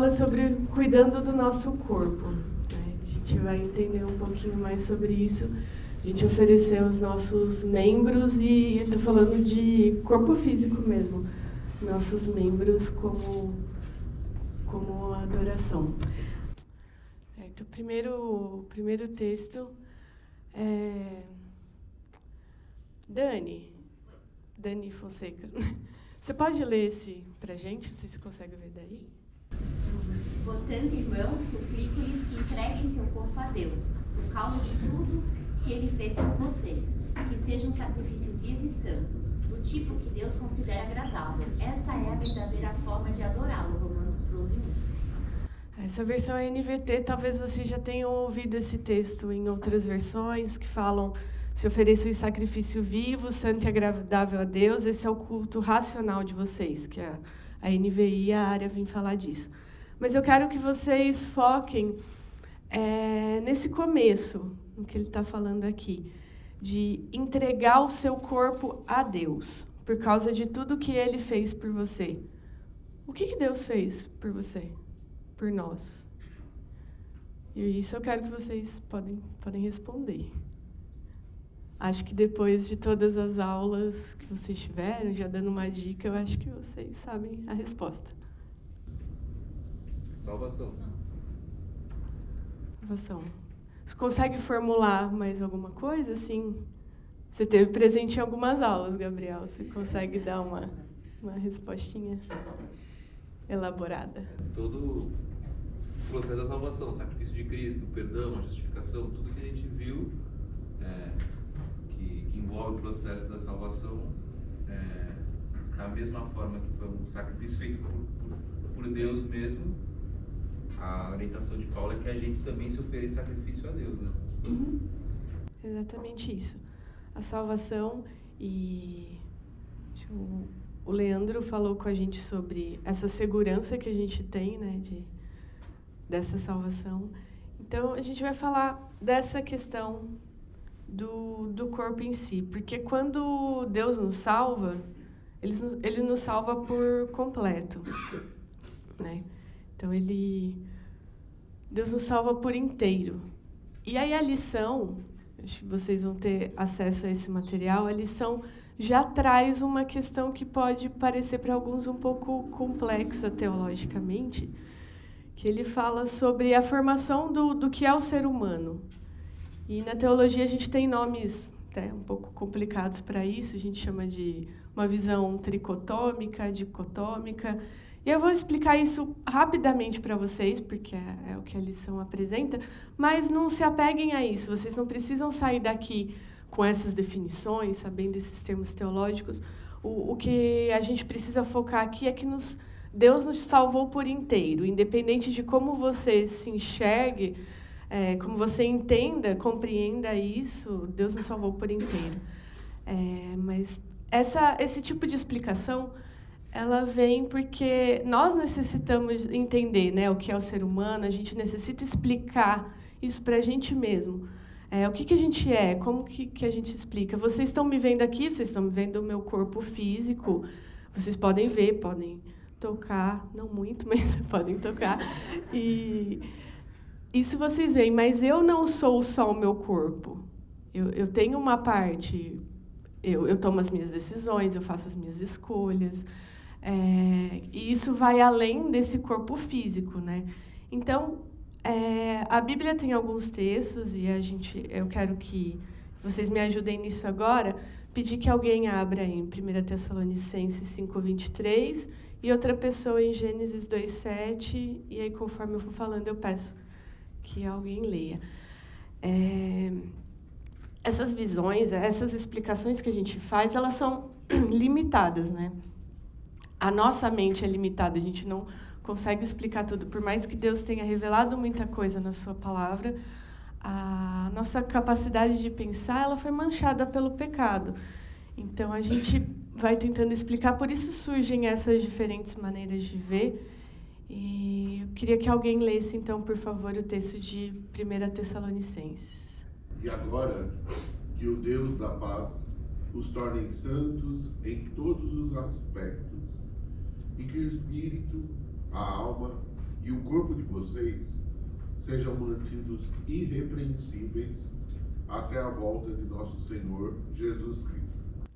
fala sobre cuidando do nosso corpo, né? A gente vai entender um pouquinho mais sobre isso. A gente oferecer os nossos membros, e eu estou falando de corpo físico mesmo, nossos membros como adoração. Certo. O primeiro texto é Dani Fonseca. Você pode ler esse pra gente? Não sei se você consegue ver daí. Portanto, irmãos, suplico-lhes que entreguem seu corpo a Deus, por causa de tudo que Ele fez por vocês, que seja um sacrifício vivo e santo, do tipo que Deus considera agradável. Essa é a verdadeira forma de adorá-lo, Romanos 12:1. Essa versão é NVT, talvez vocês já tenham ouvido esse texto em outras versões que falam: se ofereça o sacrifício vivo, santo e agradável a Deus, esse é o culto racional de vocês, que a NVI e a área vem falar disso. Mas eu quero que vocês foquem nesse começo, no que ele está falando aqui, de entregar o seu corpo a Deus, por causa de tudo que Ele fez por você. O que Deus fez por você? Por nós? E isso eu quero que vocês podem responder. Acho que depois de todas as aulas que vocês tiveram, já dando uma dica, eu acho que vocês sabem a resposta. Salvação. Salvação. Você consegue formular mais alguma coisa? Assim, você teve presente em algumas aulas, Gabriel. Você consegue dar uma respostinha elaborada? Todo o processo da salvação, o sacrifício de Cristo, o perdão, a justificação, tudo que a gente viu que envolve o processo da salvação, da mesma forma que foi um sacrifício feito por Deus mesmo. A orientação de Paulo é que a gente também se ofereça sacrifício a Deus, né? Uhum. Exatamente isso. A salvação, e o Leandro falou com a gente sobre essa segurança que a gente tem, né, dessa salvação. Então, a gente vai falar dessa questão do corpo em si, porque quando Deus nos salva, Ele nos salva por completo, né? Então, Deus nos salva por inteiro. E aí a lição, acho que vocês vão ter acesso a esse material, a lição já traz uma questão que pode parecer para alguns um pouco complexa teologicamente, que ele fala sobre a formação do que é o ser humano. E na teologia a gente tem nomes até um pouco complicados para isso, a gente chama de uma visão tricotômica, dicotômica. E eu vou explicar isso rapidamente para vocês, porque é o que a lição apresenta, mas não se apeguem a isso, vocês não precisam sair daqui com essas definições, sabendo esses termos teológicos. O que a gente precisa focar aqui é que Deus nos salvou por inteiro, independente de como você se enxergue, como você entenda, compreenda isso, Deus nos salvou por inteiro. Mas esse tipo de explicação, ela vem porque nós necessitamos entender, né, o que é o ser humano, a gente necessita explicar isso para a gente mesmo. O que a gente é, como que a gente explica. Vocês estão me vendo aqui, vocês estão me vendo o meu corpo físico, vocês podem ver, podem tocar, não muito, mas podem tocar. E isso vocês veem, mas eu não sou só o meu corpo. Eu tenho uma parte, eu tomo as minhas decisões, eu faço as minhas escolhas. E isso vai além desse corpo físico, né? Então, a Bíblia tem alguns textos, e eu quero que vocês me ajudem nisso agora, pedir que alguém abra em 1 Tessalonicenses 5:23 e outra pessoa em Gênesis 2:7, e aí, conforme eu for falando, eu peço que alguém leia. Essas visões, essas explicações que a gente faz, elas são limitadas, né? A nossa mente é limitada, a gente não consegue explicar tudo. Por mais que Deus tenha revelado muita coisa na sua palavra, a nossa capacidade de pensar, ela foi manchada pelo pecado. Então, a gente vai tentando explicar, por isso surgem essas diferentes maneiras de ver. E eu queria que alguém lesse, então, por favor, o texto de 1 Tessalonicenses. E agora, que o Deus da paz os torne santos em todos os aspectos, e que o espírito, a alma e o corpo de vocês sejam mantidos irrepreensíveis até a volta de nosso Senhor Jesus Cristo.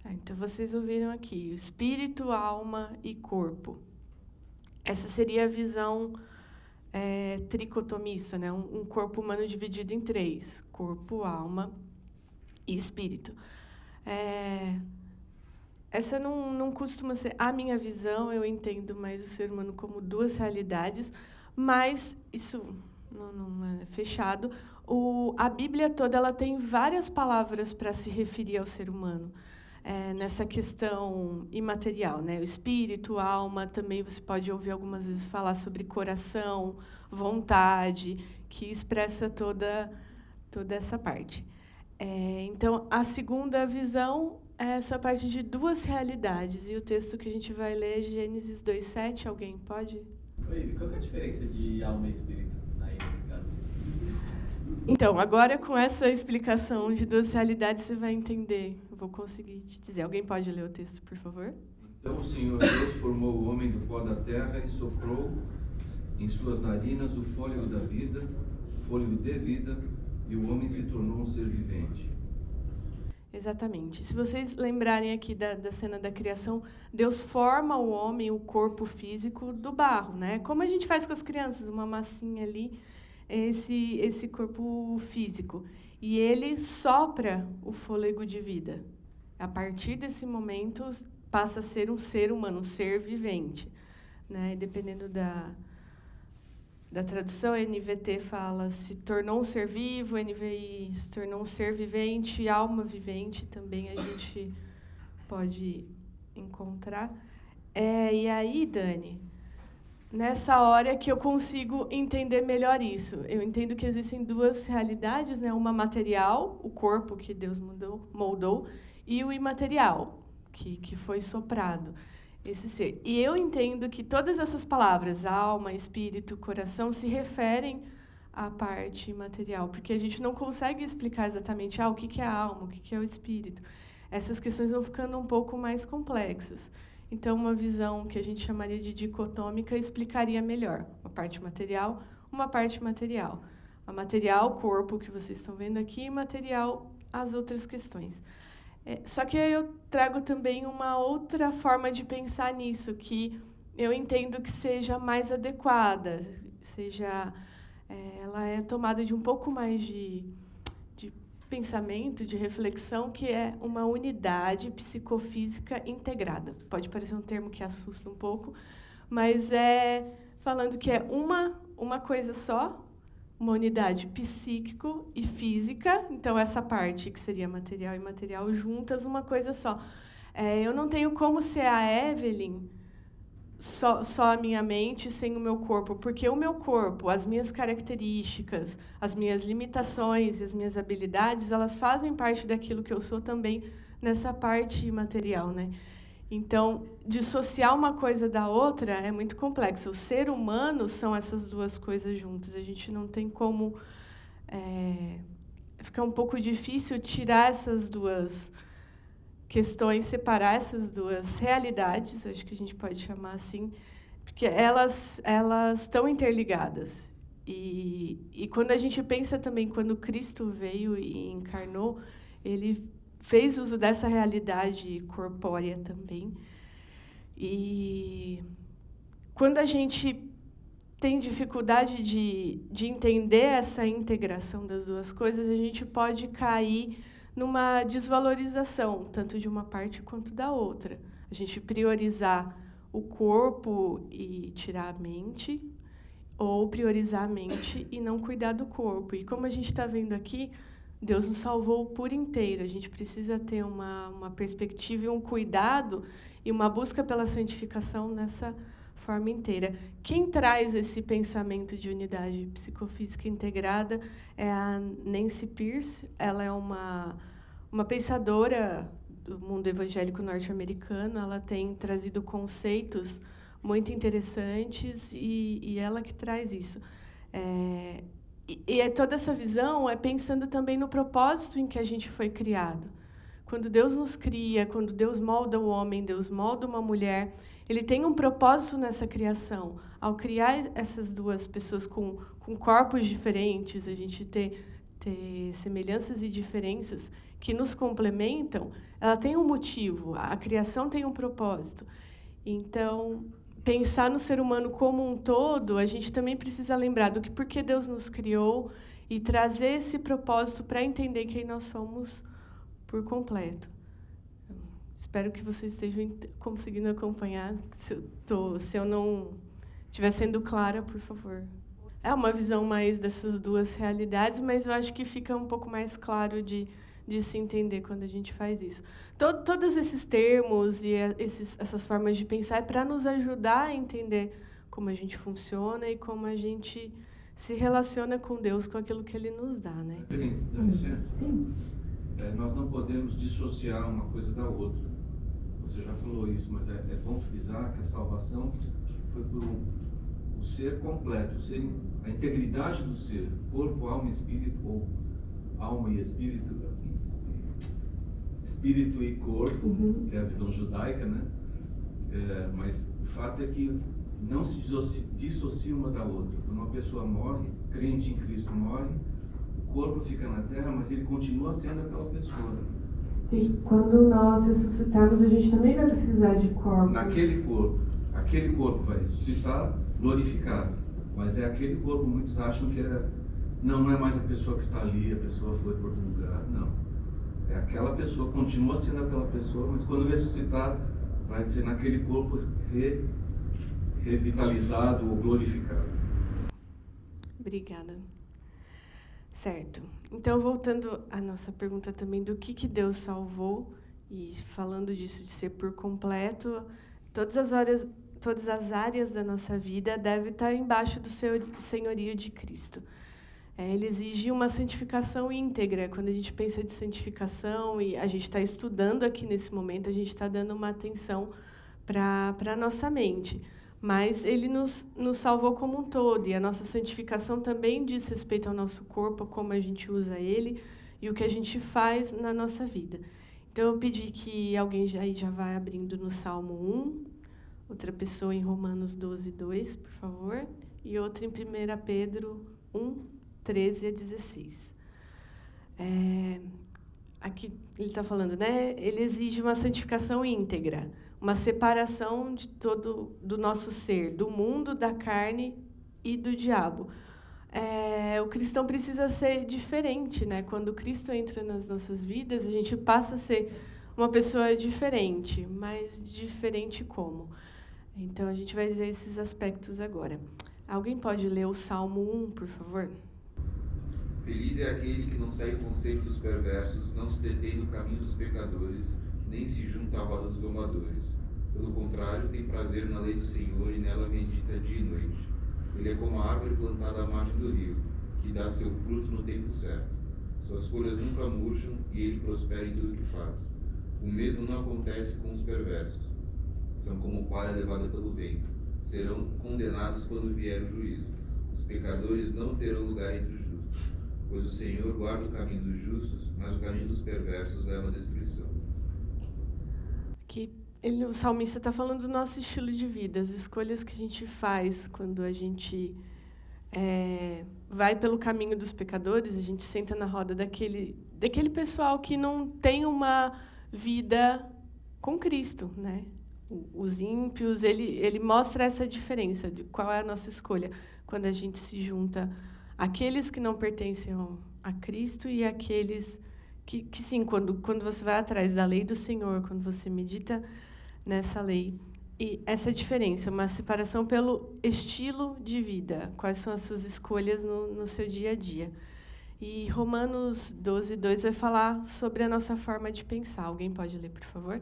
Então vocês ouviram aqui, espírito, alma e corpo. Essa seria a visão tricotomista, né? Um corpo humano dividido em 3, corpo, alma e espírito. Essa não costuma ser a minha visão, eu entendo mais o ser humano como 2 realidades, mas isso não é fechado. A Bíblia toda ela tem várias palavras para se referir ao ser humano, nessa questão imaterial, né? O espírito, a alma, também você pode ouvir algumas vezes falar sobre coração, vontade, que expressa toda essa parte. Então, a segunda visão é essa parte de 2 realidades, e o texto que a gente vai ler é Gênesis 2:7. Alguém pode? Oi, qual que é a diferença de alma e espírito aí nesse caso? Então, agora com essa explicação de 2 realidades, você vai entender. Eu vou conseguir te dizer. Alguém pode ler o texto, por favor? Então o Senhor Deus formou o homem do pó da terra e soprou em suas narinas o fôlego da vida, fôlego de vida, e o homem se tornou um ser vivente. Exatamente. Se vocês lembrarem aqui da cena da criação, Deus forma o homem, o corpo físico, do barro, né? Como a gente faz com as crianças, uma massinha ali, esse corpo físico. E ele sopra o fôlego de vida. A partir desse momento, passa a ser um ser humano, um ser vivente, né? Dependendo da tradução, a NVT fala se tornou um ser vivo, a NVI se tornou um ser vivente, alma vivente também a gente pode encontrar. E aí, Dani, nessa hora que eu consigo entender melhor isso. Eu entendo que existem 2 realidades, né? Uma material, o corpo que Deus moldou, e o imaterial, que foi soprado. Esse ser. E eu entendo que todas essas palavras, alma, espírito, coração, se referem à parte material, porque a gente não consegue explicar exatamente o que é a alma, o que é o espírito. Essas questões vão ficando um pouco mais complexas. Então, uma visão que a gente chamaria de dicotômica explicaria melhor uma parte material, uma parte material. A material, o corpo que vocês estão vendo aqui, e material, as outras questões. Só que eu trago também uma outra forma de pensar nisso, que eu entendo que seja mais adequada, ela é tomada de um pouco mais de pensamento, de reflexão, que é uma unidade psicofísica integrada. Pode parecer um termo que assusta um pouco, mas falando que é uma coisa só, uma unidade psíquico e física, então essa parte que seria material e imaterial juntas, uma coisa só. Eu não tenho como ser a Evelyn só a minha mente sem o meu corpo, porque o meu corpo, as minhas características, as minhas limitações e as minhas habilidades, elas fazem parte daquilo que eu sou também nessa parte material, né? Então, dissociar uma coisa da outra é muito complexo. O ser humano são essas 2 coisas juntas. A gente não tem como... fica um pouco difícil tirar essas 2 questões, separar essas 2 realidades, acho que a gente pode chamar assim, porque elas estão interligadas. E quando a gente pensa também, quando Cristo veio e encarnou, ele fez uso dessa realidade corpórea também. E quando a gente tem dificuldade de entender essa integração das 2 coisas, a gente pode cair numa desvalorização, tanto de uma parte quanto da outra. A gente priorizar o corpo e tirar a mente, ou priorizar a mente e não cuidar do corpo. E como a gente está vendo aqui, Deus nos salvou por inteiro. A gente precisa ter uma perspectiva e um cuidado e uma busca pela santificação nessa forma inteira. Quem traz esse pensamento de unidade psicofísica integrada é a Nancy Pierce. Ela é uma pensadora do mundo evangélico norte-americano. Ela tem trazido conceitos muito interessantes e ela que traz isso. E toda essa visão é pensando também no propósito em que a gente foi criado. Quando Deus nos cria, quando Deus molda o homem, Deus molda uma mulher, Ele tem um propósito nessa criação. ao criar essas duas pessoas com corpos diferentes, a gente ter semelhanças e diferenças que nos complementam, ela tem um motivo, a criação tem um propósito. Então, pensar no ser humano como um todo, a gente também precisa lembrar do que por que Deus nos criou e trazer esse propósito para entender quem nós somos por completo. Espero que vocês estejam conseguindo acompanhar. Se eu não estiver sendo clara, por favor. É uma visão mais dessas duas realidades, mas eu acho que fica um pouco mais claro de se entender quando a gente faz isso. Todos esses termos e essas formas de pensar é para nos ajudar a entender como a gente funciona e como a gente se relaciona com Deus, com aquilo que Ele nos dá, né? Dá licença? Sim. Nós não podemos dissociar uma coisa da outra. Você já falou isso, mas é bom frisar que a salvação foi por o ser completo, a integridade do ser, corpo, alma e espírito, ou alma e espírito e corpo, que é a visão judaica, né? Mas o fato é que não se dissocia uma da outra. Quando uma pessoa morre, crente em Cristo morre, o corpo fica na terra, mas ele continua sendo aquela pessoa. E quando nós ressuscitarmos, a gente também vai precisar de corpos. Aquele corpo vai ressuscitar glorificado, mas é aquele corpo, muitos acham que não é mais a pessoa que está ali, a pessoa foi para outro lugar, não. É aquela pessoa, continua sendo aquela pessoa, mas quando ressuscitar, vai ser naquele corpo revitalizado ou glorificado. Obrigada. Certo. Então, voltando à nossa pergunta também do que Deus salvou, e falando disso de ser por completo, todas as áreas da nossa vida devem estar embaixo do senhorio de Cristo. Ele exige uma santificação íntegra. Quando a gente pensa de santificação, e a gente está estudando aqui nesse momento, a gente está dando uma atenção para a nossa mente. Mas Ele nos salvou como um todo, e a nossa santificação também diz respeito ao nosso corpo, como a gente usa ele e o que a gente faz na nossa vida. Então, eu pedi que alguém já vai abrindo no Salmo 1, outra pessoa em Romanos 12, 2, por favor, e outra em 1 Pedro 1, 13 a 16. Aqui ele está falando, né? Ele exige uma santificação íntegra, uma separação de todo do nosso ser, do mundo, da carne e do diabo. O cristão precisa ser diferente, né? Quando Cristo entra nas nossas vidas, a gente passa a ser uma pessoa diferente, mas diferente como? Então, a gente vai ver esses aspectos agora. Alguém pode ler o Salmo 1, por favor? Feliz é aquele que não segue o conselho dos perversos, não se detém no caminho dos pecadores, nem se junta à roda dos zombadores. Pelo contrário, tem prazer na lei do Senhor e nela medita dia e noite. Ele é como a árvore plantada à margem do rio, que dá seu fruto no tempo certo. Suas folhas nunca murcham e ele prospera em tudo o que faz. O mesmo não acontece com os perversos. São como palha levada pelo vento. Serão condenados quando vier o juízo. Os pecadores não terão lugar entre os justos. Pois o Senhor guarda o caminho dos justos, mas o caminho dos perversos leva à destruição. Aqui, o salmista está falando do nosso estilo de vida, as escolhas que a gente faz quando a gente vai pelo caminho dos pecadores, a gente senta na roda daquele pessoal que não tem uma vida com Cristo, né? Os ímpios, ele mostra essa diferença de qual é a nossa escolha quando a gente se junta àqueles que não pertencem a Cristo e aqueles que sim, quando você vai atrás da lei do Senhor, quando você medita nessa lei. E essa diferença, uma separação pelo estilo de vida, quais são as suas escolhas no seu dia a dia. E Romanos 12, 2 vai falar sobre a nossa forma de pensar. Alguém pode ler, por favor?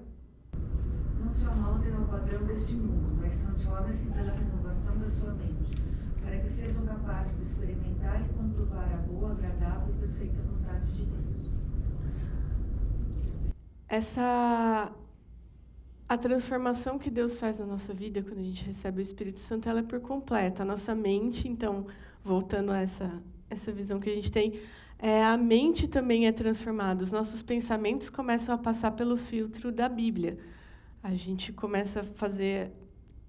Não se amoldem ao padrão deste mundo, mas transformem-se pela renovação da sua mente, para que sejam capazes de experimentar e comprovar a boa, agradável e perfeita vontade de Deus. A transformação que Deus faz na nossa vida, quando a gente recebe o Espírito Santo, ela é por completo. A nossa mente, então, voltando a essa visão que a gente tem, a mente também é transformada. Os nossos pensamentos começam a passar pelo filtro da Bíblia. A gente começa a fazer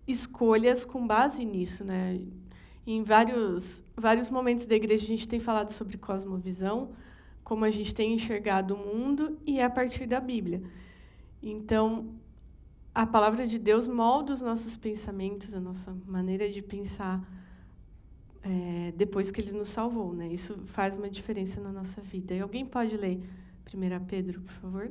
escolhas com base nisso, né? Em vários momentos da igreja a gente tem falado sobre cosmovisão, como a gente tem enxergado o mundo, e é a partir da Bíblia. Então, a palavra de Deus molda os nossos pensamentos, a nossa maneira de pensar depois que Ele nos salvou, né? Isso faz uma diferença na nossa vida. E alguém pode ler 1 Pedro, por favor?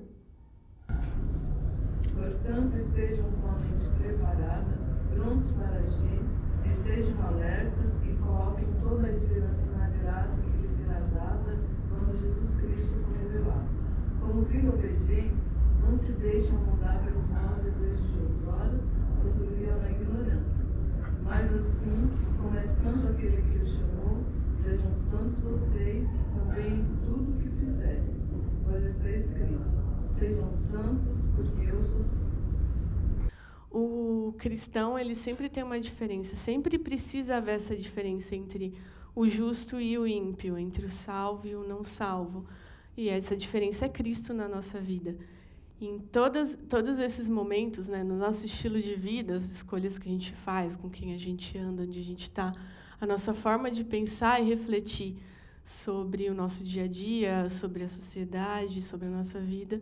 Portanto, estejam com a mente preparada, prontos para agir, estejam alertas e coloquem toda a esperança na graça que lhes será dada quando Jesus Cristo for revelado. Como filhos obedientes, não se deixem mudar pelos maus desejos de outrora, quando viviam na ignorância. Mas assim, começando aquele que os chamou, sejam santos vocês também em tudo o que fizerem, pois está escrito: sejam santos, porque eu sou santo. O cristão, ele sempre tem uma diferença, sempre precisa haver essa diferença entre o justo e o ímpio, entre o salvo e o não salvo. E essa diferença é Cristo na nossa vida. Em todos esses momentos, né, no nosso estilo de vida, as escolhas que a gente faz, com quem a gente anda, onde a gente está, a nossa forma de pensar e refletir sobre o nosso dia a dia, sobre a sociedade, sobre a nossa vida,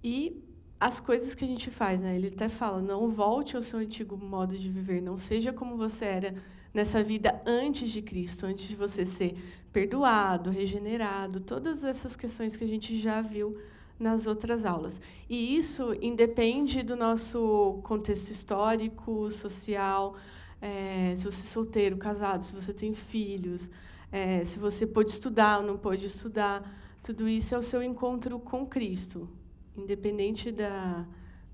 e as coisas que a gente faz, né? Ele até fala, não volte ao seu antigo modo de viver, não seja como você era nessa vida antes de Cristo, antes de você ser perdoado, regenerado, todas essas questões que a gente já viu nas outras aulas. E isso independe do nosso contexto histórico, social, se você é solteiro, casado, se você tem filhos, se você pôde estudar ou não pôde estudar, tudo isso é o seu encontro com Cristo, independente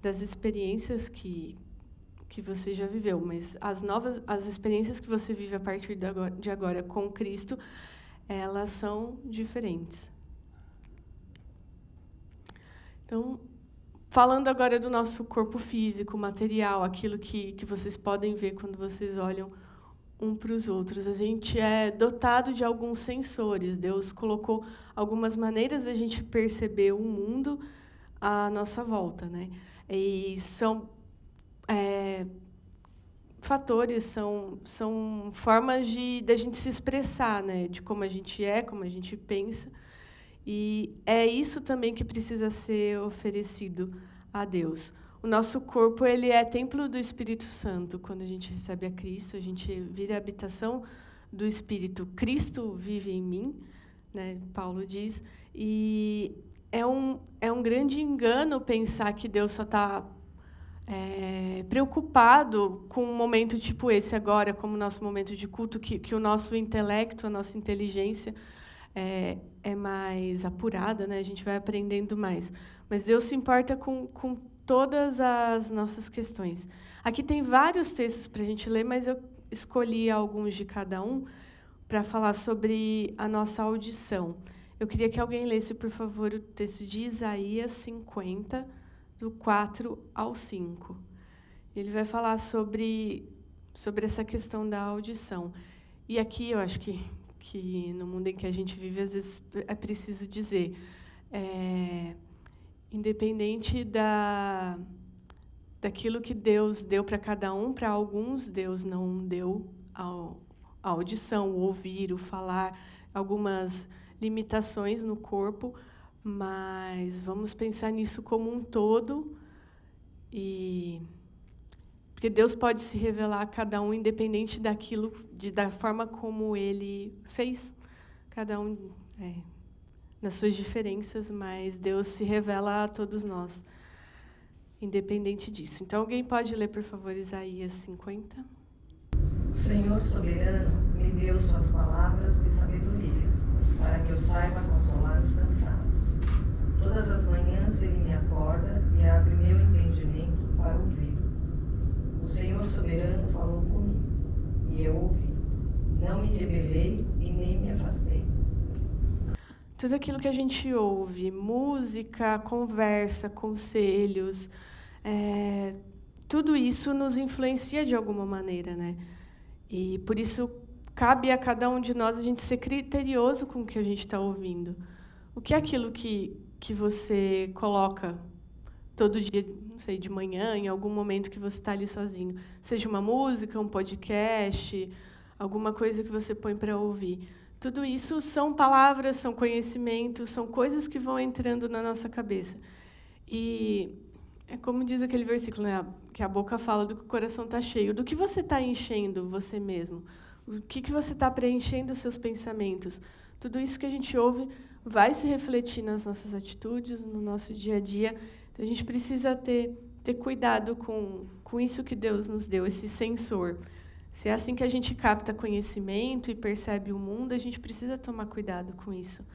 das experiências que você já viveu, mas as experiências que você vive a partir de agora com Cristo, elas são diferentes. Então, falando agora do nosso corpo físico, material, aquilo que vocês podem ver quando vocês olham um para os outros, a gente é dotado de alguns sensores. Deus colocou algumas maneiras da gente perceber o mundo à nossa volta, né? E são fatores, são formas da gente se expressar, né? De como a gente é, como a gente pensa. E é isso também que precisa ser oferecido a Deus. O nosso corpo, ele é templo do Espírito Santo. Quando a gente recebe a Cristo, a gente vira a habitação do Espírito. Cristo vive em mim, né? Paulo diz. E é um grande engano pensar que Deus só está preocupado com um momento tipo esse agora, como o nosso momento de culto, que o nosso intelecto, a nossa inteligência é mais apurada, né? A gente vai aprendendo mais. Mas Deus se importa com todas as nossas questões. Aqui tem vários textos para a gente ler, mas eu escolhi alguns de cada um para falar sobre a nossa audição. Eu queria que alguém lesse, por favor, o texto de Isaías 50, do 4 ao 5. Ele vai falar sobre essa questão da audição. E aqui eu acho que no mundo em que a gente vive, às vezes é preciso dizer, independente daquilo que Deus deu para cada um, para alguns Deus não deu a audição, o ouvir, o falar, algumas limitações no corpo, mas vamos pensar nisso como um todo, porque Deus pode se revelar a cada um independente da forma como Ele fez, cada um nas suas diferenças, mas Deus se revela a todos nós, independente disso. Então, alguém pode ler, por favor, Isaías 50? O Senhor soberano me deu suas palavras de sabedoria, para que eu saiba consolar os cansados. Todas as manhãs Ele me acorda e abre meu entendimento para ouvir. O Senhor soberano falou comigo, e eu ouvi. Não me rebelei e nem me afastei. Tudo aquilo que a gente ouve, música, conversa, conselhos, tudo isso nos influencia de alguma maneira, né? E por isso cabe a cada um de nós a gente ser criterioso com o que a gente está ouvindo. O que é aquilo que você coloca todo dia, não sei, de manhã, em algum momento que você está ali sozinho. Seja uma música, um podcast, alguma coisa que você põe para ouvir. Tudo isso são palavras, são conhecimentos, são coisas que vão entrando na nossa cabeça. E é como diz aquele versículo, né? Que a boca fala do que o coração está cheio. Do que você está enchendo você mesmo? O que você está preenchendo os seus pensamentos? Tudo isso que a gente ouve vai se refletir nas nossas atitudes, no nosso dia a dia. Então, a gente precisa ter cuidado com isso que Deus nos deu, esse sensor. Se é assim que a gente capta conhecimento e percebe o mundo, a gente precisa tomar cuidado com isso.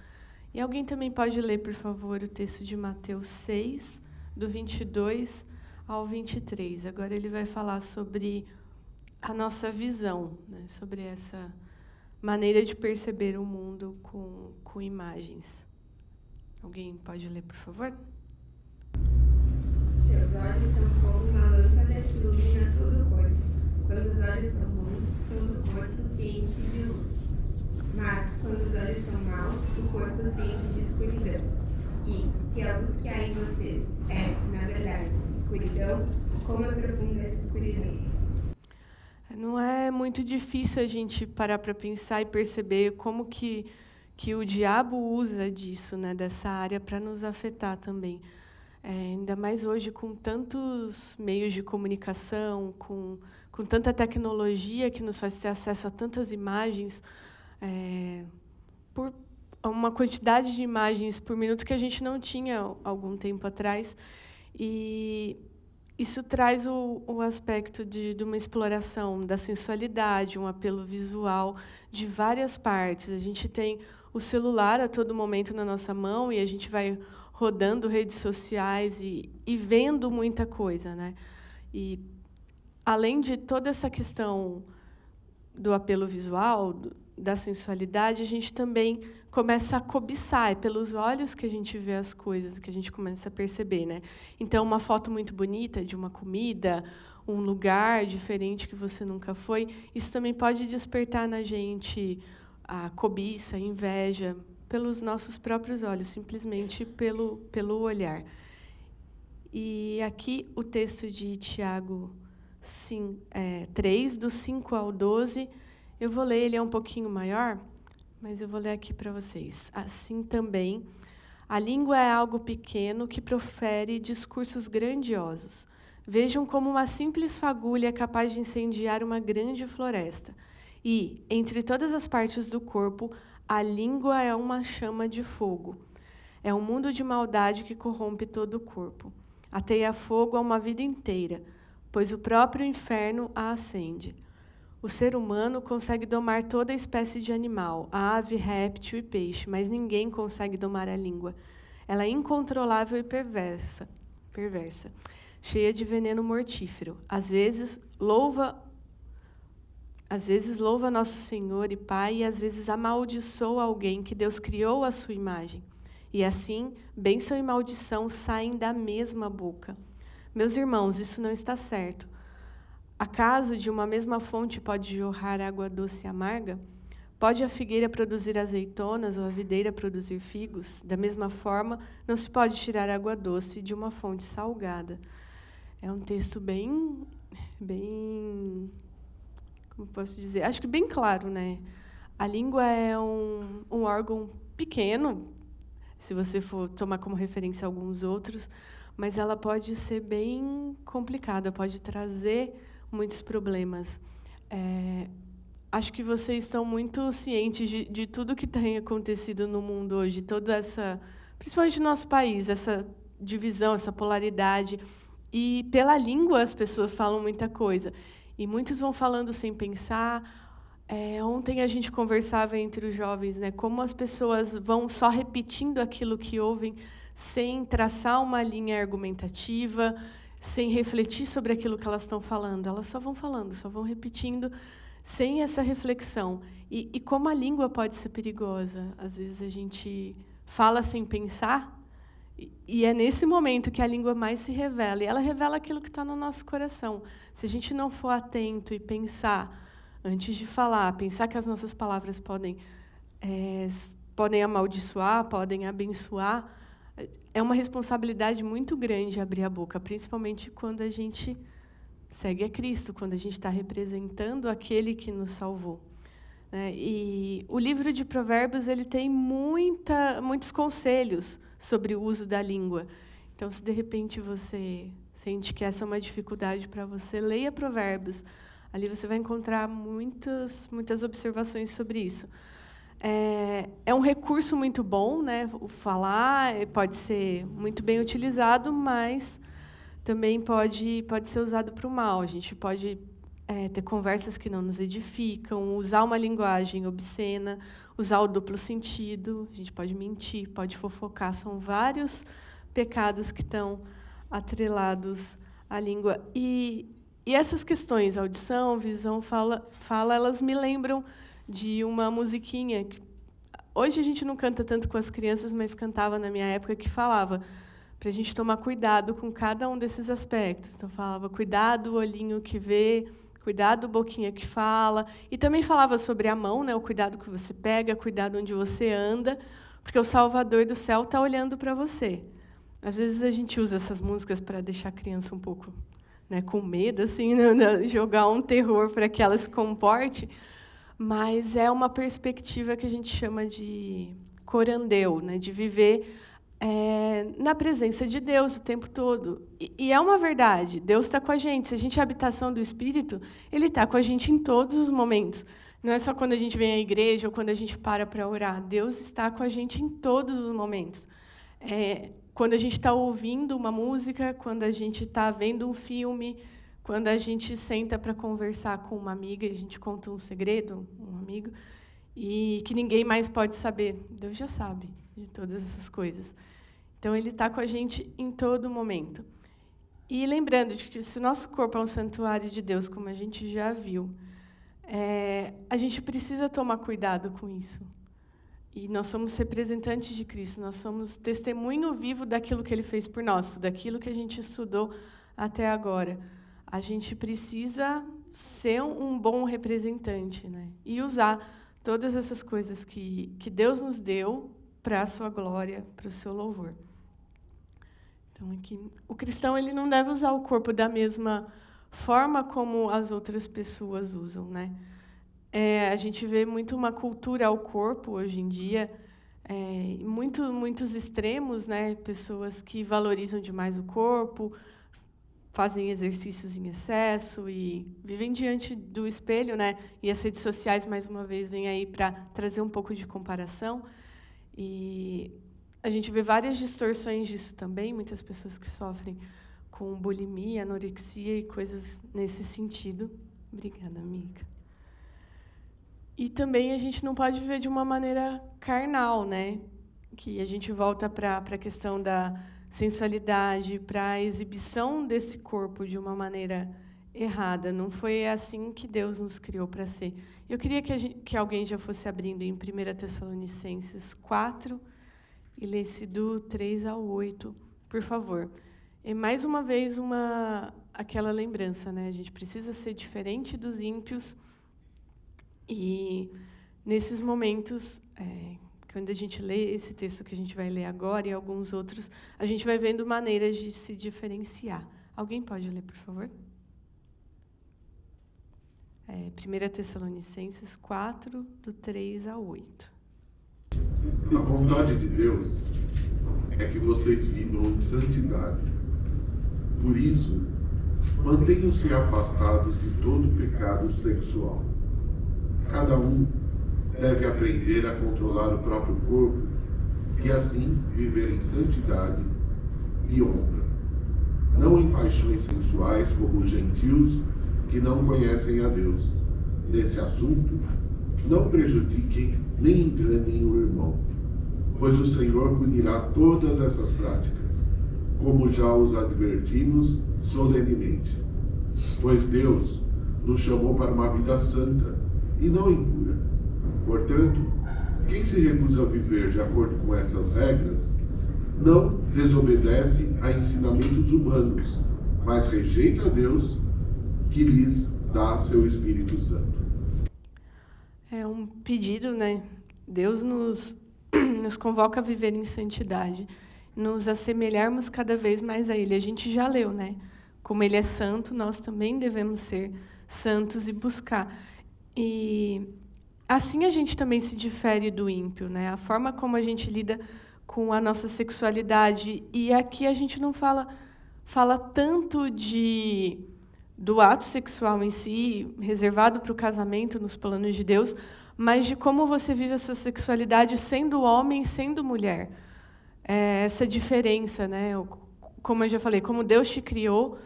E alguém também pode ler, por favor, o texto de Mateus 6, do 22 ao 23. Agora ele vai falar sobre a nossa visão, né? Sobre essa maneira de perceber o mundo com imagens. Alguém pode ler, por favor? Seus olhos são como uma lâmpada que ilumina todo o corpo. Quando os olhos são bons, todo o corpo se enche de luz. Mas, quando os olhos são maus, o corpo se enche de escuridão. E, se a luz que há em vocês é, na verdade, escuridão, como é profunda essa escuridão? Não é muito difícil a gente parar para pensar e perceber como que o diabo usa disso, né, dessa área, para nos afetar também. Ainda mais hoje, com tantos meios de comunicação, com tanta tecnologia que nos faz ter acesso a tantas imagens, por uma quantidade de imagens por minuto que a gente não tinha algum tempo atrás. E isso traz o aspecto de uma exploração da sensualidade, um apelo visual de várias partes. A gente tem o celular a todo momento na nossa mão e a gente vai rodando redes sociais e vendo muita coisa, né? E, além de toda essa questão do apelo visual, da sensualidade, a gente também começa a cobiçar. É pelos olhos que a gente vê as coisas, que a gente começa a perceber, né? Então, uma foto muito bonita de uma comida, um lugar diferente que você nunca foi, isso também pode despertar na gente a cobiça, a inveja, pelos nossos próprios olhos, simplesmente pelo olhar. E aqui o texto de Tiago 3, do 5 ao 12, eu vou ler, ele é um pouquinho maior, mas eu vou ler aqui para vocês. Assim também, a língua é algo pequeno que profere discursos grandiosos. Vejam como uma simples fagulha é capaz de incendiar uma grande floresta. E, entre todas as partes do corpo, a língua é uma chama de fogo. É um mundo de maldade que corrompe todo o corpo. Ateia fogo a uma vida inteira, pois o próprio inferno a acende. O ser humano consegue domar toda espécie de animal, ave, réptil e peixe, mas ninguém consegue domar a língua. Ela é incontrolável e perversa, cheia de veneno mortífero. Às vezes louva Nosso Senhor e Pai, e às vezes amaldiçoa alguém que Deus criou à sua imagem. E assim, bênção e maldição saem da mesma boca. Meus irmãos, isso não está certo. Acaso de uma mesma fonte pode jorrar água doce e amarga? Pode a figueira produzir azeitonas ou a videira produzir figos? Da mesma forma, não se pode tirar água doce de uma fonte salgada. É um texto bem, como posso dizer? Acho que bem claro, né? A língua é um órgão pequeno, se você for tomar como referência alguns outros, mas ela pode ser bem complicada, pode trazer muitos problemas. Acho que vocês estão muito cientes de tudo que tem acontecido no mundo hoje, toda essa, principalmente no nosso país, essa divisão, essa polaridade. E pela língua as pessoas falam muita coisa. E muitos vão falando sem pensar. Ontem a gente conversava entre os jovens, né, como as pessoas vão só repetindo aquilo que ouvem, sem traçar uma linha argumentativa, sem refletir sobre aquilo que elas estão falando. Elas só vão falando, só vão repetindo, sem essa reflexão. E como a língua pode ser perigosa. Às vezes a gente fala sem pensar, e é nesse momento que a língua mais se revela. E ela revela aquilo que está no nosso coração. Se a gente não for atento e pensar antes de falar, pensar que as nossas palavras podem amaldiçoar, podem abençoar, é uma responsabilidade muito grande abrir a boca, principalmente quando a gente segue a Cristo, quando a gente está representando aquele que nos salvou. E o livro de Provérbios ele tem muitos conselhos sobre o uso da língua. Então, se de repente você sente que essa é uma dificuldade para você, leia Provérbios. Ali você vai encontrar muitas observações sobre isso. É um recurso muito bom, né? O falar pode ser muito bem utilizado, mas também pode ser usado para o mal. A gente pode ter conversas que não nos edificam, usar uma linguagem obscena, usar o duplo sentido, a gente pode mentir, pode fofocar. São vários pecados que estão atrelados à língua. E essas questões, audição, visão, fala, elas me lembram de uma musiquinha que hoje a gente não canta tanto com as crianças, mas cantava na minha época, que falava para a gente tomar cuidado com cada um desses aspectos. Então, falava, cuidado, olhinho que vê, cuidado, boquinha que fala. E também falava sobre a mão, né, o cuidado que você pega, cuidado onde você anda, porque o Salvador do céu está olhando para você. Às vezes a gente usa essas músicas para deixar a criança um pouco, né, com medo, assim, né, jogar um terror para que ela se comporte, mas é uma perspectiva que a gente chama de corandeu, né, de viver na presença de Deus o tempo todo. E é uma verdade, Deus está com a gente. Se a gente é a habitação do Espírito, Ele está com a gente em todos os momentos. Não é só quando a gente vem à igreja ou quando a gente para orar. Deus está com a gente em todos os momentos. Quando a gente está ouvindo uma música, quando a gente está vendo um filme, quando a gente senta para conversar com uma amiga e a gente conta um segredo, um amigo, e que ninguém mais pode saber. Deus já sabe de todas essas coisas. Então, Ele está com a gente em todo momento. E lembrando de que se o nosso corpo é um santuário de Deus, como a gente já viu, a gente precisa tomar cuidado com isso. E nós somos representantes de Cristo, nós somos testemunho vivo daquilo que Ele fez por nós, daquilo que a gente estudou até agora. A gente precisa ser um bom representante, né? E usar todas essas coisas que Deus nos deu para a sua glória, para o seu louvor. Então, aqui, o cristão ele não deve usar o corpo da mesma forma como as outras pessoas usam, né? A gente vê muito uma cultura ao corpo hoje em dia, muitos extremos, né? Pessoas que valorizam demais o corpo, fazem exercícios em excesso e vivem diante do espelho, né? E as redes sociais, mais uma vez, vêm aí para trazer um pouco de comparação. E a gente vê várias distorções disso também, muitas pessoas que sofrem com bulimia, anorexia e coisas nesse sentido. Obrigada, amiga. E também a gente não pode viver de uma maneira carnal, né? Que a gente volta para a questão da sensualidade, para a exibição desse corpo de uma maneira errada. Não foi assim que Deus nos criou para ser. Eu queria que alguém já fosse abrindo em 1 Tessalonicenses 4 e lesse do 3 ao 8, por favor. E mais uma vez aquela lembrança, né? A gente precisa ser diferente dos ímpios e nesses momentos quando a gente lê esse texto que a gente vai ler agora e alguns outros, a gente vai vendo maneiras de se diferenciar. Alguém pode ler, por favor? 1 Tessalonicenses 4, do 3 ao 8. A vontade de Deus é que vocês vivam em santidade. Por isso, mantenham-se afastados de todo pecado sexual. Cada um deve aprender a controlar o próprio corpo e, assim, viver em santidade e honra. Não em paixões sensuais como os gentios que não conhecem a Deus. Nesse assunto, não prejudiquem nem enganem o irmão, pois o Senhor punirá todas essas práticas, como já os advertimos solenemente. Pois Deus nos chamou para uma vida santa e não impura. Portanto, quem se recusa a viver de acordo com essas regras, não desobedece a ensinamentos humanos, mas rejeita a Deus, que lhes dá seu Espírito Santo. É um pedido, né? Deus nos convoca a viver em santidade. nos assemelharmos cada vez mais a Ele. A gente já leu, né? Como Ele é santo, nós também devemos ser santos e buscar. E assim a gente também se difere do ímpio, né? A forma como a gente lida com a nossa sexualidade. E aqui a gente não fala tanto do ato sexual em si, reservado para o casamento, nos planos de Deus, mas de como você vive a sua sexualidade sendo homem, sendo mulher. Essa diferença, né? Como eu já falei, como Deus te criou,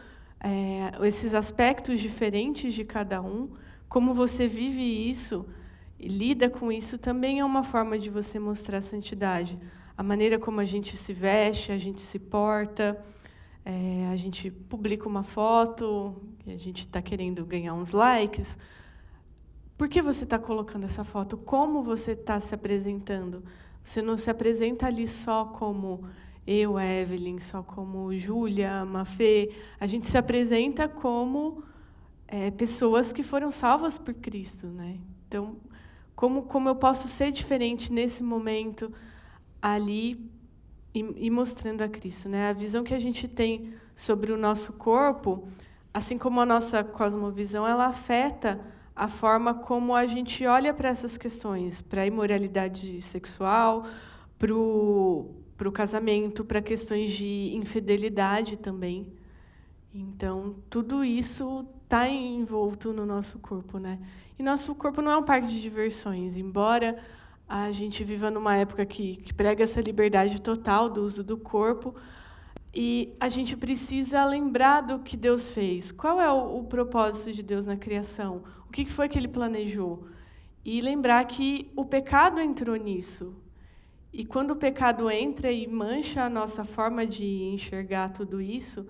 esses aspectos diferentes de cada um, como você vive isso e lida com isso, também é uma forma de você mostrar a santidade. A maneira como a gente se veste, a gente se porta, a gente publica uma foto, que a gente está querendo ganhar uns likes. Por que você está colocando essa foto? Como você está se apresentando? Você não se apresenta ali só como eu, Evelyn, só como Júlia, Mafê. A gente se apresenta como pessoas que foram salvas por Cristo, né? Então, como eu posso ser diferente nesse momento ali e mostrando a Cristo, né? A visão que a gente tem sobre o nosso corpo, assim como a nossa cosmovisão, ela afeta a forma como a gente olha para essas questões, para a imoralidade sexual, para o casamento, para questões de infidelidade também. Então, tudo isso está envolto no nosso corpo, né? E nosso corpo não é um parque de diversões, embora a gente viva numa época que prega essa liberdade total do uso do corpo, e a gente precisa lembrar do que Deus fez. Qual é o propósito de Deus na criação? O que foi que Ele planejou? E lembrar que o pecado entrou nisso. E quando o pecado entra e mancha a nossa forma de enxergar tudo isso,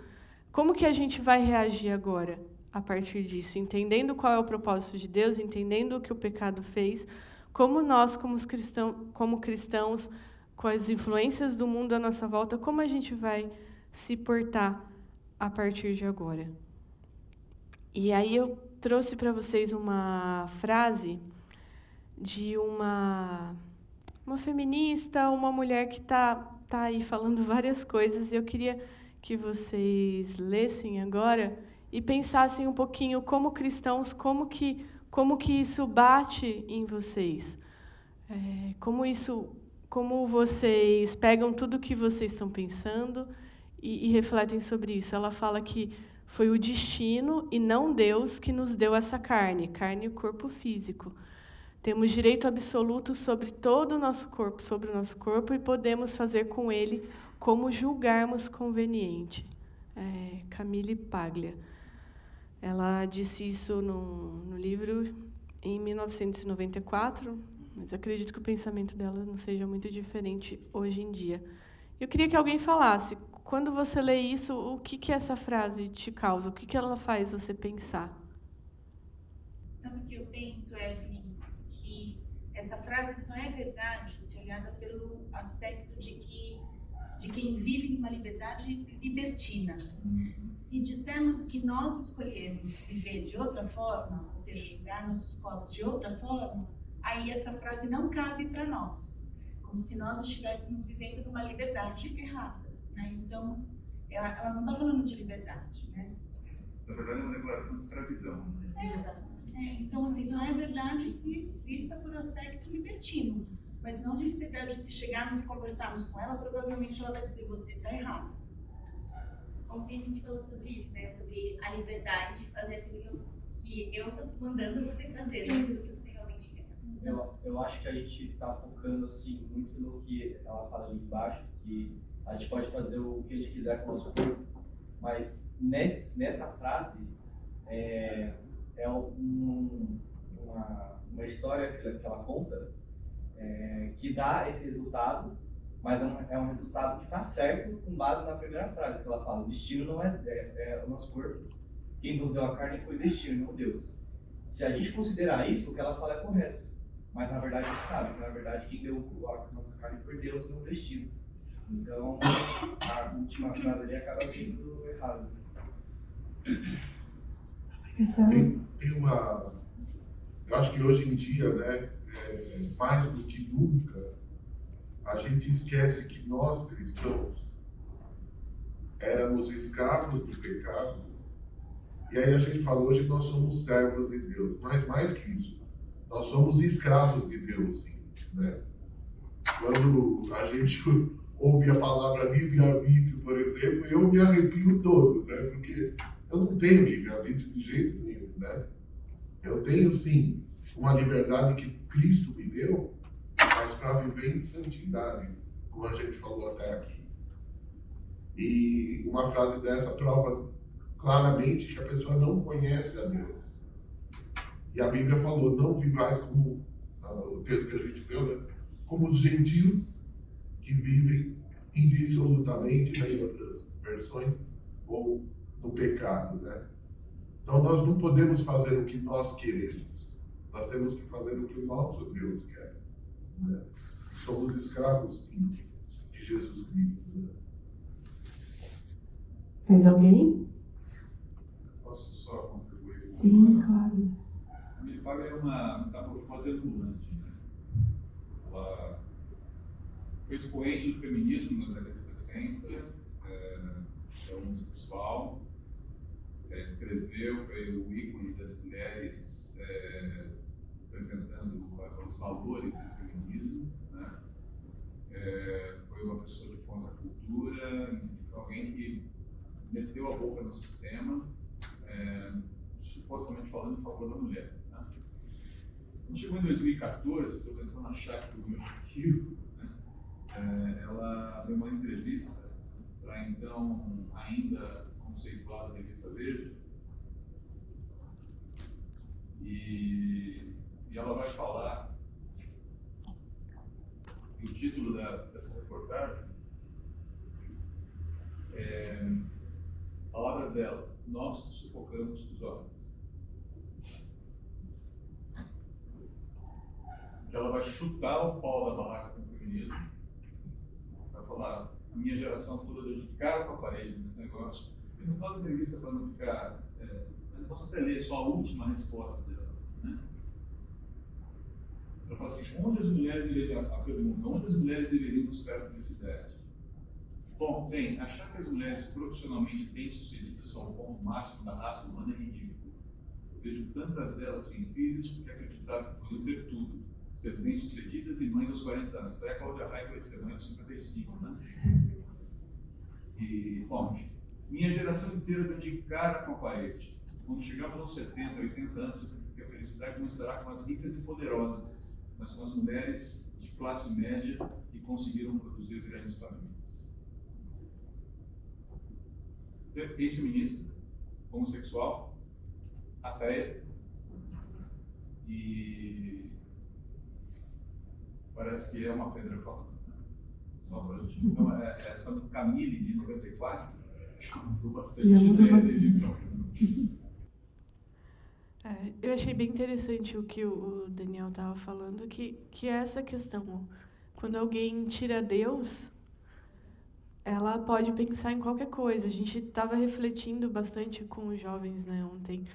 como que a gente vai reagir agora, a partir disso? Entendendo qual é o propósito de Deus, entendendo o que o pecado fez, como nós, como cristãos, com as influências do mundo à nossa volta, como a gente vai se portar a partir de agora? E aí eu trouxe para vocês uma frase de uma feminista, uma mulher que tá aí falando várias coisas, e eu queria que vocês lessem agora e pensassem um pouquinho como cristãos, como que isso bate em vocês, como vocês pegam tudo que vocês estão pensando e refletem sobre isso. Ela fala que foi o destino e não Deus que nos deu essa carne e corpo físico. Temos direito absoluto sobre todo o nosso corpo, sobre o nosso corpo, e podemos fazer com ele como julgarmos conveniente. Camille Paglia. Ela disse isso no livro em 1994, mas acredito que o pensamento dela não seja muito diferente hoje em dia. Eu queria que alguém falasse, quando você lê isso, o que essa frase te causa? O que ela faz você pensar? Sabe o que eu penso, Evelyn? Que essa frase só é verdade se olhada pelo aspecto de quem vive numa liberdade libertina. Se dissermos que nós escolhemos viver de outra forma, ou seja, julgar nossos corpos de outra forma, aí essa frase não cabe para nós, como se nós estivéssemos vivendo numa liberdade errada, né? Então, ela não está falando de liberdade, né? Na verdade, é uma declaração de escravidão. Então, assim, não é verdade se vista por aspecto libertino, mas não de liberdade. Se chegarmos e conversarmos com ela, provavelmente ela vai dizer, você está errado. Ontem a gente falou sobre isso, né? Sobre a liberdade de fazer aquilo que eu estou mandando você fazer, não aquilo que você realmente quer. Eu acho que a gente está focando assim, muito no que ela fala ali embaixo, que a gente pode fazer o que a gente quiser com o nosso corpo, mas nessa frase uma história que ela conta que dá esse resultado, mas é um resultado que está certo com base na primeira frase que ela fala. O destino não é o nosso corpo. Quem nos deu a carne foi o destino, não Deus. Se a gente considerar isso, o que ela fala é correto. Mas na verdade a gente sabe que na verdade quem deu a nossa carne foi Deus, não o destino. Então a última frase ali acaba sendo errada. Tem uma... Eu acho que hoje em dia, né, mais do que nunca, a gente esquece que nós cristãos éramos escravos do pecado. E aí a gente fala, hoje nós somos servos de Deus. Mas mais que isso, nós somos escravos de Deus, né? Quando a gente ouve a palavra livre-arbítrio, por exemplo, eu me arrepio todo, né? Porque eu não tenho livre-arbítrio de jeito nenhum, né? Eu tenho, sim, uma liberdade que Cristo me deu, mas para viver em santidade, como a gente falou até aqui. E uma frase dessa prova claramente que a pessoa não conhece a Deus. E a Bíblia falou, não vivais como, o texto que a gente leu, né? Como os gentios que vivem indissolutamente, né, em outras versões, ou no pecado, né? Então nós não podemos fazer o que nós queremos. Nós temos que fazer o que o nosso Deus quer, né? Somos escravos, sim, de Jesus Cristo, né? Mais alguém? Posso só contribuir? Sim, claro. A Milipag é uma metamorfose ambulante, né? Ela foi expoente do feminismo na década de 60, é homossexual, escreveu, foi o ícone das mulheres representando os valores do feminismo, né? Foi uma pessoa de contracultura, alguém que meteu a boca no sistema, supostamente falando em favor da mulher, né? Quando chegou em 2014, estou tentando achar aqui o meu arquivo, né? Ela deu uma entrevista para então ainda conceituada revista Veja, e ela vai falar, e o título dessa reportagem palavras dela: nós sufocamos os homens. Ela vai chutar o pau da barraca com o feminismo, vai falar, a minha geração toda deu de cara com a parede nesse negócio. E no final da entrevista, para não ficar, eu posso até ler só a última resposta dela, né? Ela fala assim, onde as mulheres deveriam buscar felicidade? Bom, bem, achar que as mulheres profissionalmente bem-sucedidas são o ponto máximo da raça humana é ridículo. Eu vejo tantas delas sem filhos porque acreditavam que podiam ter tudo, ser bem-sucedidas e mães aos 40 anos. Daí a Cláudia Raia vai ser mãe aos 55, né? E, bom, minha geração inteira deu de cara com a parede. Quando chegamos aos 70, 80 anos, eu acredito que a felicidade começará com as ricas e poderosas, mas com as mulheres de classe média que conseguiram produzir grandes famílias. Ex-feminista, homossexual, ateia, e parece que é uma pedra falando. Só para a gente. Então, essa do Camille de 94 mudou bastante ideia desde então. Eu achei bem interessante o que o Daniel estava falando, que é essa questão. Quando alguém tira Deus, ela pode pensar em qualquer coisa. A gente estava refletindo bastante com os jovens, né, ontem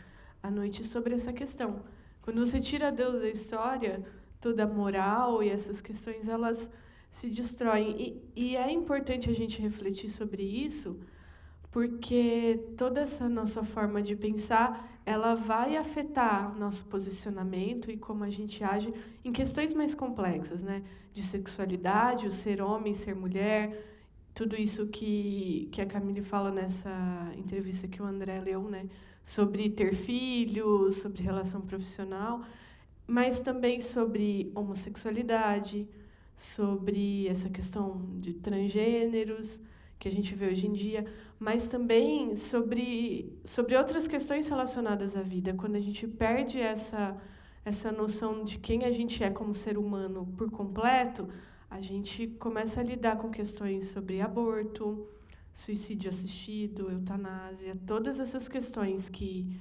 à noite sobre essa questão. Quando você tira Deus da história, toda a moral e essas questões, elas se destroem. E é importante a gente refletir sobre isso, porque toda essa nossa forma de pensar, ela vai afetar nosso posicionamento e como a gente age em questões mais complexas, né? De sexualidade, o ser homem, ser mulher, tudo isso que a Camille fala nessa entrevista que o André leu, né? Sobre ter filhos, sobre relação profissional, mas também sobre homossexualidade, sobre essa questão de transgêneros, que a gente vê hoje em dia, mas também sobre outras questões relacionadas à vida. Quando a gente perde essa noção de quem a gente é como ser humano por completo, a gente começa a lidar com questões sobre aborto, suicídio assistido, eutanásia, todas essas questões que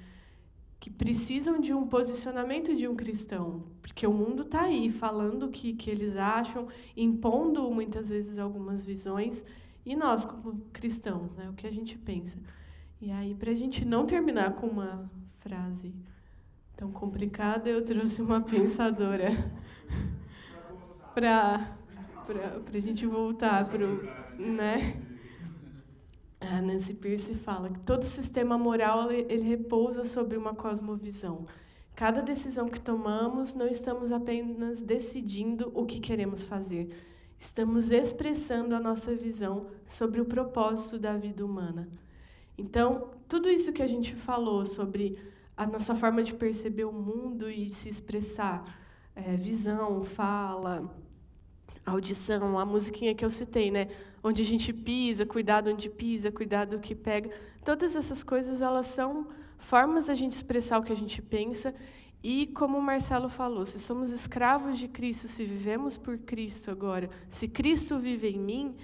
precisam de um posicionamento de um cristão, porque o mundo está aí falando o que eles acham, impondo muitas vezes algumas visões, e nós, como cristãos, né, o que a gente pensa. E aí, para a gente não terminar com uma frase tão complicada, eu trouxe uma pensadora para a gente voltar para o... Né? A Nancy Pierce fala que todo sistema moral ele repousa sobre uma cosmovisão. Cada decisão que tomamos, não estamos apenas decidindo o que queremos fazer. Estamos expressando a nossa visão sobre o propósito da vida humana. Então, tudo isso que a gente falou sobre a nossa forma de perceber o mundo e se expressar, visão, fala, audição, a musiquinha que eu citei, né? Onde a gente pisa, cuidado onde pisa, cuidado o que pega. Todas essas coisas, elas são formas da gente expressar o que a gente pensa. E, como o Marcelo falou, se somos escravos de Cristo, se vivemos por Cristo agora, se Cristo vive em mim,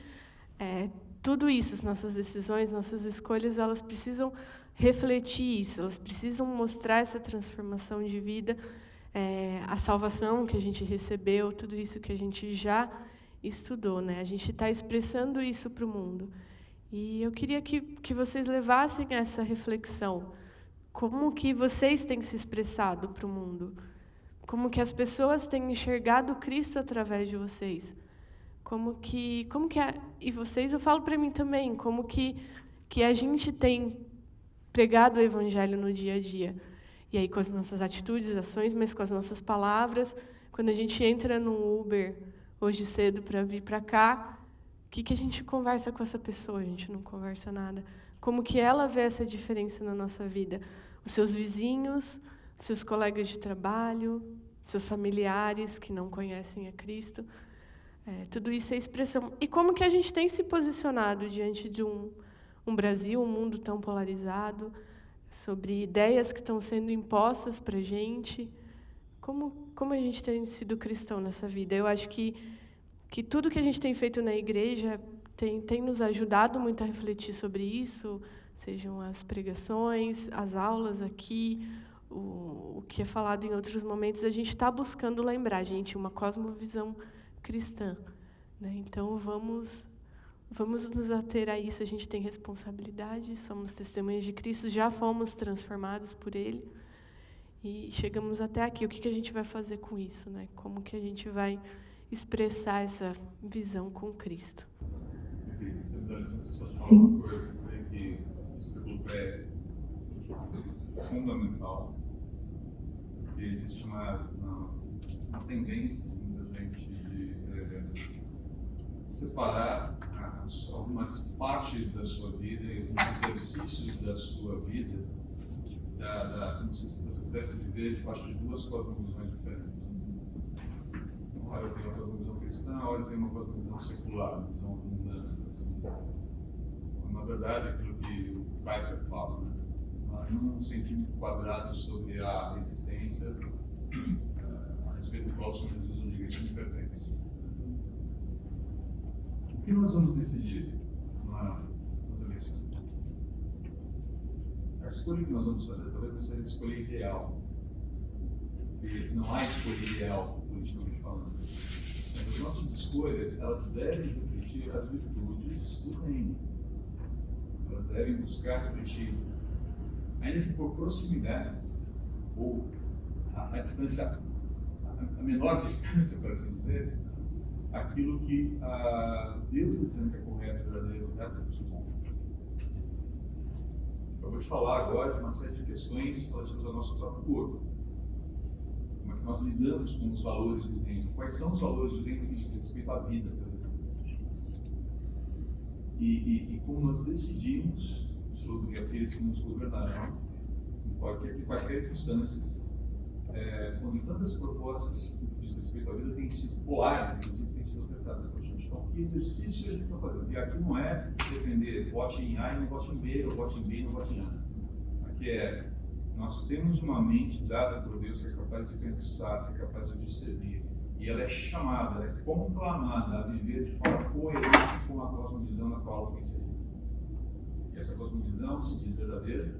tudo isso, nossas decisões, nossas escolhas, elas precisam refletir isso, elas precisam mostrar essa transformação de vida, a salvação que a gente recebeu, tudo isso que a gente já estudou, né? A gente está expressando isso para o mundo. E eu queria que vocês levassem essa reflexão. Como que vocês têm se expressado para o mundo? Como que as pessoas têm enxergado Cristo através de vocês? E vocês, eu falo para mim também, como que a gente tem pregado o Evangelho no dia a dia? E aí com as nossas atitudes, ações, mas com as nossas palavras. Quando a gente entra no Uber hoje cedo para vir para cá, o que a gente conversa com essa pessoa? A gente não conversa nada. Como que ela vê essa diferença na nossa vida? Os seus vizinhos, os seus colegas de trabalho, seus familiares que não conhecem a Cristo. Tudo isso é expressão. E como que a gente tem se posicionado diante de um Brasil, um mundo tão polarizado, sobre ideias que estão sendo impostas para a gente? Como a gente tem sido cristão nessa vida? Eu acho que tudo que a gente tem feito na igreja tem nos ajudado muito a refletir sobre isso, sejam as pregações, as aulas aqui, o que é falado em outros momentos. A gente está buscando lembrar, gente, uma cosmovisão cristã, né? Então, vamos nos ater a isso. A gente tem responsabilidade, somos testemunhas de Cristo, já fomos transformados por Ele e chegamos até aqui. O que a gente vai fazer com isso, né? Como que a gente vai expressar essa visão com Cristo? Você me dá licença só de falar uma coisa, que isso que é fundamental, porque existe uma tendência em muita gente de separar algumas partes da sua vida e alguns exercícios da sua vida, como se você pudesse viver debaixo de duas cosmovisões diferentes. Ora eu tenho uma cosmovisão cristã, ora eu tenho uma cosmovisão secular, uma visão mundana. Na verdade, aquilo que o Piper fala, né? Num centímetro quadrado sobre a existência, a respeito do qual o Senhor Jesus nos diga, isso me pertence. O que nós vamos decidir nas eleições? A escolha que nós vamos fazer talvez não seja a escolha ideal, porque não há escolha ideal, politicamente falando. Mas as nossas escolhas, elas devem refletir as virtudes do reino. Elas devem buscar refletir, ainda que por proximidade, ou a distância, a menor distância, por assim dizer, aquilo que Deus está dizendo que é correto, verdadeiro, muito bom. Eu vou te falar agora de uma série de questões relativas ao nosso próprio corpo. Como é que nós lidamos com os valores do reino? Quais são os valores do reino que diz respeito à vida, por exemplo? E como nós decidimos sobre aqueles que nos governarão, em quaisquer circunstâncias, quando tantas propostas que diz respeito à vida têm sido polares, inclusive têm sido ofertadas para a gente. Então, que exercício a gente está fazendo? E aqui não é defender vote em A e não vote em B, ou vote em B e não vote em A. Aqui nós temos uma mente dada por Deus que é capaz de pensar, que é capaz de discernir, e ela é chamada, ela é conclamada a viver de forma coerente com a cosmovisão na qual ela foi inserida. E essa cosmovisão se diz verdadeira,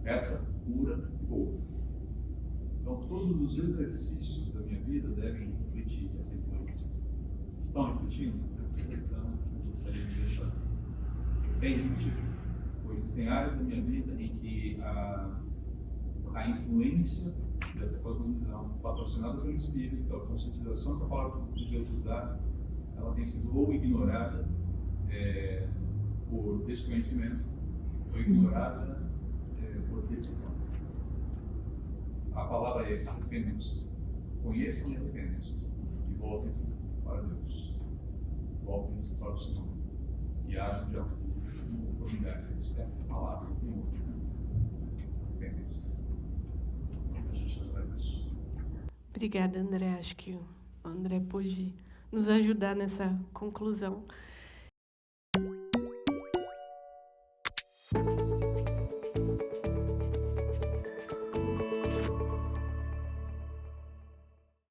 reta, pura e boa. Então, todos os exercícios da minha vida devem refletir essa influência. Estão refletindo? Essa questão eu gostaria de deixar. Tem refletido? Pois existem áreas da minha vida em que a influência dessa cosmovisão, patrocinada pelo Espírito, pela conscientização que a palavra de Deus nos dá, ela tem sido ou ignorada por desconhecimento ou ignorada por decisão. A palavra é arrependam-se. Conheçam e arrependam-se e voltem-se para Deus. Voltem-se para o Senhor. E hajam de conformidade. Essa palavra tem outra. Arrependam-se. A gente vai ver isso. Obrigada, André. Acho que o André pôde nos ajudar nessa conclusão.